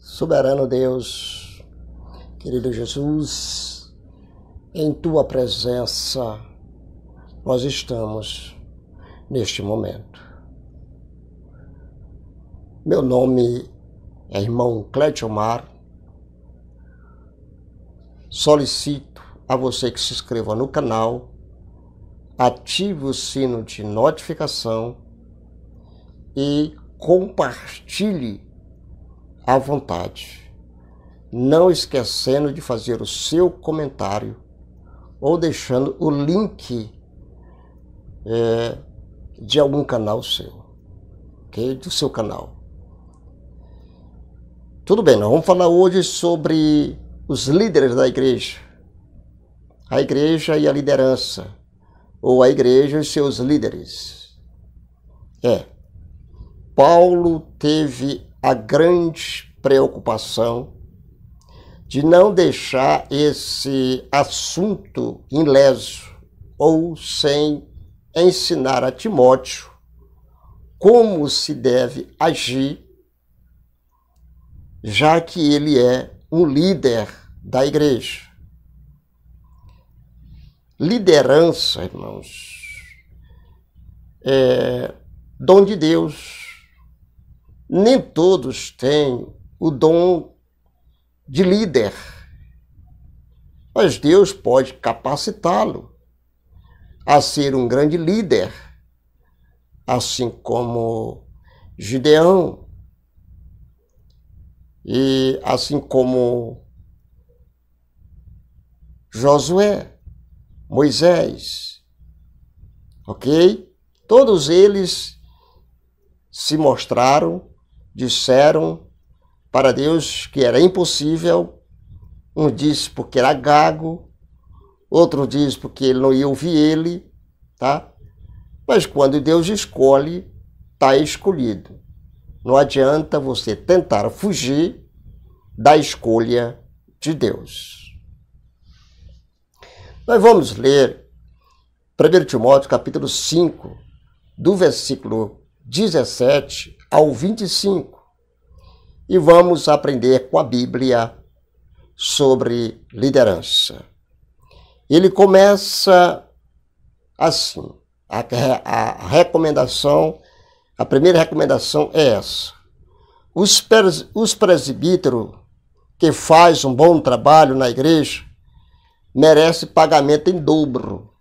Soberano Deus, querido Jesus, em Tua presença nós estamos neste momento. Meu nome é irmão Clétiomar. Solicito a você que se inscreva no canal, ative o sino de notificação e compartilhe à vontade, não esquecendo de fazer o seu comentário ou deixando o link de algum canal seu, ok? Do seu canal. Tudo bem, nós vamos falar hoje sobre os líderes da igreja, a igreja e a liderança, ou a igreja e seus líderes. Paulo teve a grande preocupação de não deixar esse assunto ileso ou sem ensinar a Timóteo como se deve agir, já que ele é um líder da igreja. Liderança, irmãos, é dom de Deus. Nem todos têm o dom de líder, mas Deus pode capacitá-lo a ser um grande líder, assim como Gideão e assim como Josué, Moisés, ok? Todos eles se mostraram, disseram para Deus que era impossível. Um disse porque era gago, outro disse porque ele não ia ouvir ele, tá? Mas quando Deus escolhe, está escolhido. Não adianta você tentar fugir da escolha de Deus. Nós vamos ler 1 Timóteo capítulo 5, do versículo 17 ao 25, e vamos aprender com a Bíblia sobre liderança. Ele começa assim, a recomendação, a primeira recomendação é essa: os presbíteros que fazem um bom trabalho na igreja merecem pagamento em dobro.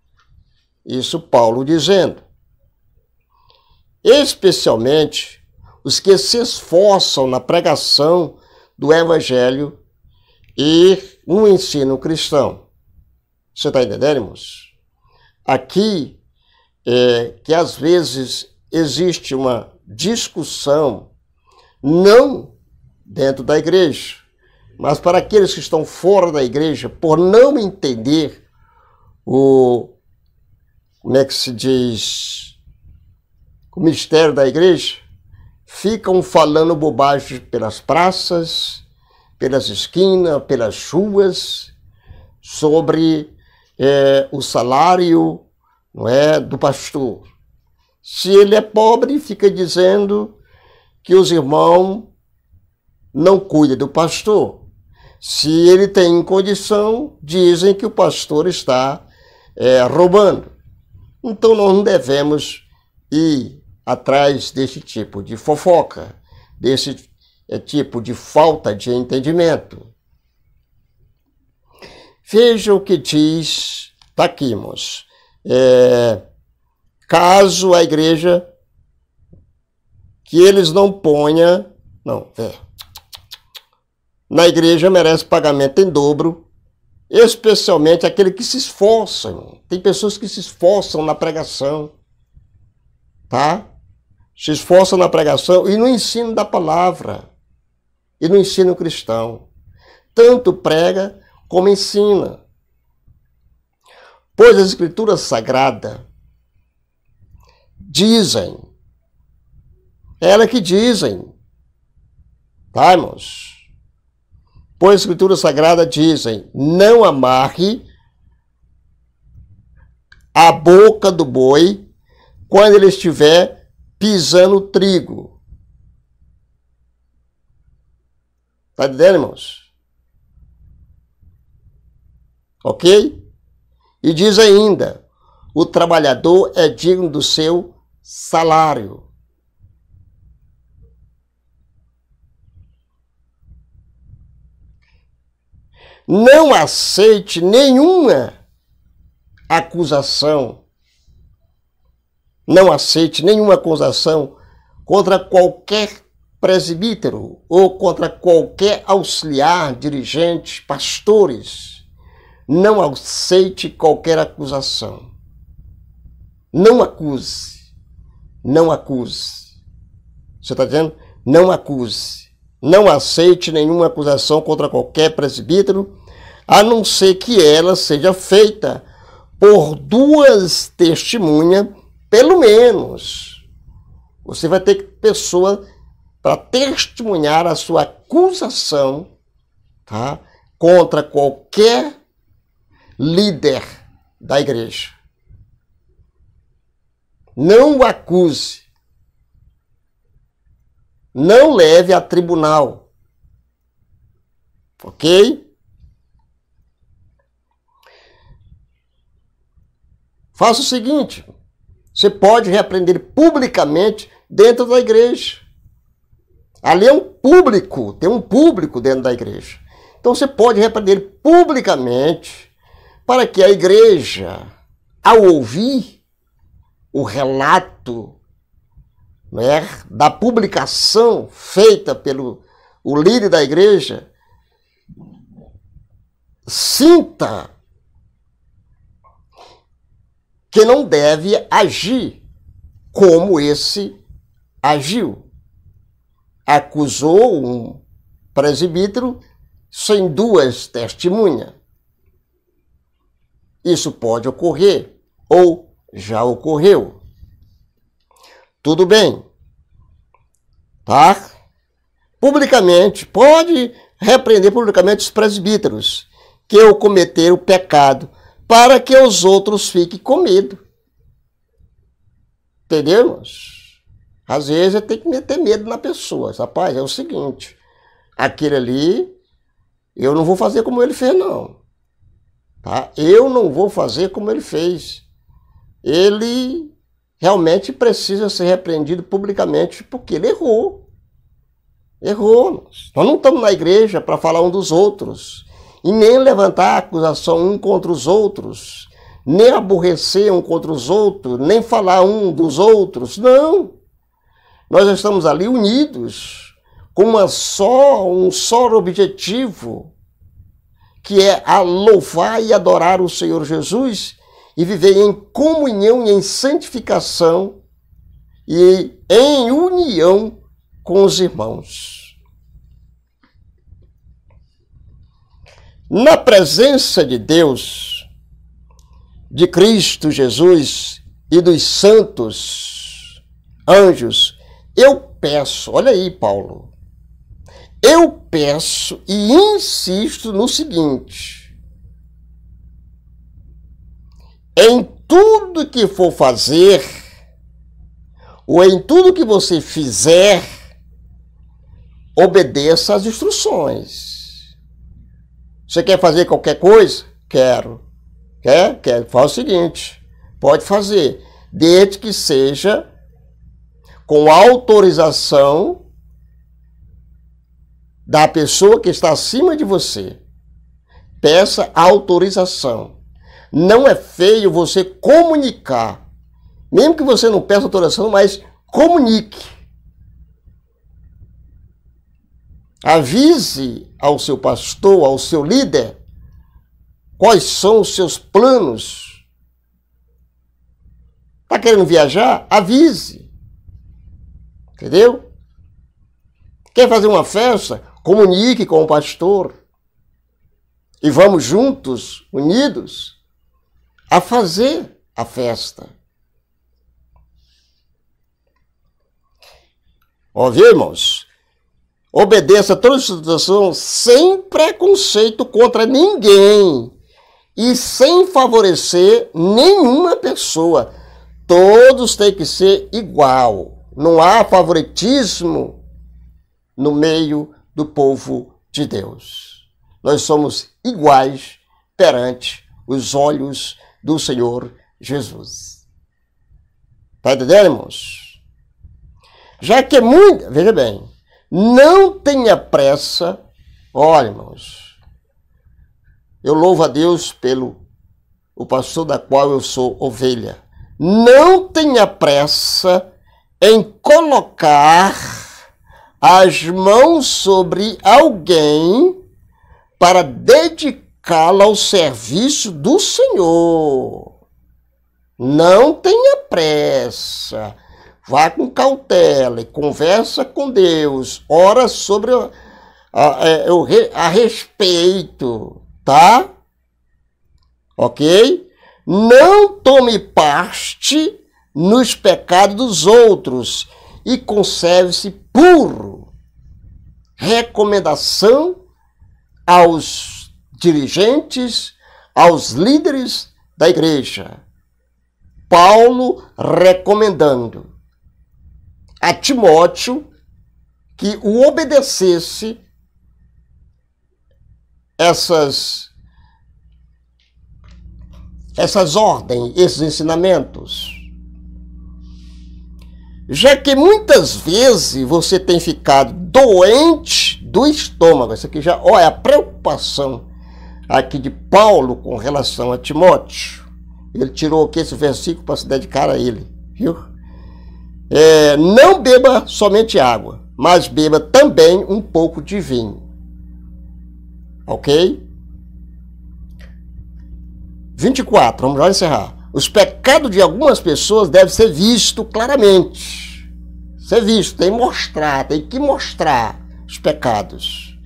Isso Paulo dizendo. Especialmente os que se esforçam na pregação do Evangelho e no ensino cristão. Você está entendendo, irmãos? Aqui, que às vezes existe uma discussão, não dentro da igreja, mas para aqueles que estão fora da igreja, por não entender como é que se diz, o mistério da igreja, ficam falando bobagem pelas praças, pelas esquinas, pelas ruas, sobre o salário, não é, do pastor. Se ele é pobre, fica dizendo que os irmãos não cuidam do pastor. Se ele tem condição, dizem que o pastor está roubando. Então nós não devemos ir atrás desse tipo de fofoca, desse tipo de falta de entendimento. Veja o que diz, está aqui, irmãos. Caso a igreja, que eles não ponham, na igreja merece pagamento em dobro, especialmente aquele que se esforça, irmão. Tem pessoas que se esforçam na pregação, tá? Se esforçam na pregação e no ensino da palavra, e no ensino cristão. Tanto prega como ensina. Pois as Escrituras Sagradas dizem, elas que dizem, tá, irmãos? Pois as Escrituras Sagradas dizem, não amarre a boca do boi quando ele estiver pisando trigo. Está entendendo, irmãos? Ok? E diz ainda, o trabalhador é digno do seu salário. Não aceite nenhuma acusação. Não aceite nenhuma acusação contra qualquer presbítero ou contra qualquer auxiliar, dirigente, pastores. Não aceite qualquer acusação. Não acuse. Não acuse. Você está dizendo? Não acuse. Não aceite nenhuma acusação contra qualquer presbítero, a não ser que ela seja feita por 2 testemunhas, pelo menos. Você vai ter pessoa para testemunhar a sua acusação, tá? Contra qualquer líder da igreja. Não o acuse. Não leve a tribunal. Ok? Faça o seguinte. Você pode repreender publicamente dentro da igreja. Ali é um público, tem um público dentro da igreja. Então você pode repreender publicamente para que a igreja, ao ouvir o relato, né, da publicação feita pelo o líder da igreja, sinta que não deve agir como esse agiu. Acusou um presbítero sem 2 testemunhas. Isso pode ocorrer, ou já ocorreu. Tudo bem, tá? Publicamente, pode repreender publicamente os presbíteros que o cometeram o pecado, para que os outros fiquem com medo. Entendeu, irmãos? Às vezes tem que meter medo na pessoa. Rapaz, é o seguinte, aquele ali, eu não vou fazer como ele fez, não. Tá? Eu não vou fazer como ele fez. Ele realmente precisa ser repreendido publicamente porque ele errou. Errou. Nós não estamos na igreja para falar um dos outros. E nem levantar acusação um contra os outros. Nem aborrecer um contra os outros. Nem falar um dos outros. Não. Nós estamos ali unidos com um só objetivo, que é a louvar e adorar o Senhor Jesus e viver em comunhão e em santificação e em união com os irmãos. Na presença de Deus, de Cristo Jesus e dos santos anjos, eu peço, olha aí, Paulo, eu peço e insisto no seguinte: em tudo que for fazer, ou em tudo que você fizer, obedeça às instruções. Você quer fazer qualquer coisa? Quero. Quer? Faz o seguinte, pode fazer, desde que seja com autorização da pessoa que está acima de você. Peça autorização. Não é feio você comunicar, mesmo que você não peça autorização, mas comunique. Avise ao seu pastor, ao seu líder, quais são os seus planos. Está querendo viajar? Avise. Entendeu? Quer fazer uma festa? Comunique com o pastor. E vamos juntos, unidos, a fazer a festa. Ouviu, irmãos? Obedeça a toda situação sem preconceito contra ninguém e sem favorecer nenhuma pessoa. Todos têm que ser igual. Não há favoritismo no meio do povo de Deus. Nós somos iguais perante os olhos do Senhor Jesus. Está entendendo, irmãos? Já que veja bem, não tenha pressa. Olha, irmãos, eu louvo a Deus pelo o pastor da qual eu sou ovelha. Não tenha pressa em colocar as mãos sobre alguém para dedicá-la ao serviço do Senhor. Não tenha pressa. Vá com cautela e conversa com Deus. Ora sobre a respeito, tá? Ok? Não tome parte nos pecados dos outros e conserve-se puro. Recomendação aos dirigentes, aos líderes da igreja. Paulo recomendando a Timóteo que o obedecesse essas ordens, esses ensinamentos. Já que muitas vezes você tem ficado doente do estômago. Isso aqui já, olha, a preocupação aqui de Paulo com relação a Timóteo. Ele tirou aqui esse versículo para se dedicar a ele, viu? Não beba somente água, mas beba também um pouco de vinho. Ok? 24, vamos já encerrar. Os pecados de algumas pessoas devem ser vistos claramente. Ser visto, tem que mostrar os pecados.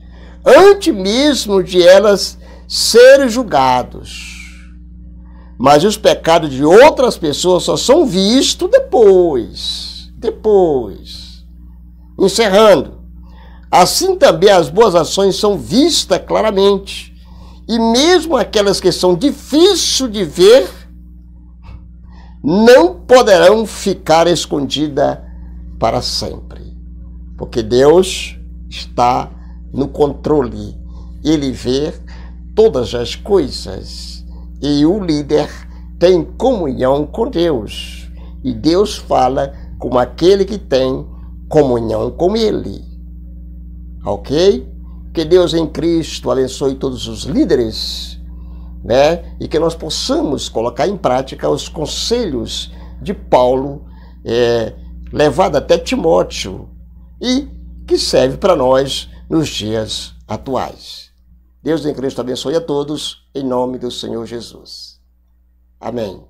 Antes mesmo de elas serem julgados. Mas os pecados de outras pessoas só são vistos depois. Encerrando. Assim também as boas ações são vistas claramente. E mesmo aquelas que são difíceis de ver, não poderão ficar escondidas para sempre. Porque Deus está no controle. Ele vê todas as coisas. E o líder tem comunhão com Deus. E Deus fala com aquele que tem comunhão com Ele. Ok? Que Deus em Cristo abençoe todos os líderes, né? E que nós possamos colocar em prática os conselhos de Paulo, levado até Timóteo, e que serve para nós nos dias atuais. Deus em Cristo abençoe a todos, em nome do Senhor Jesus. Amém.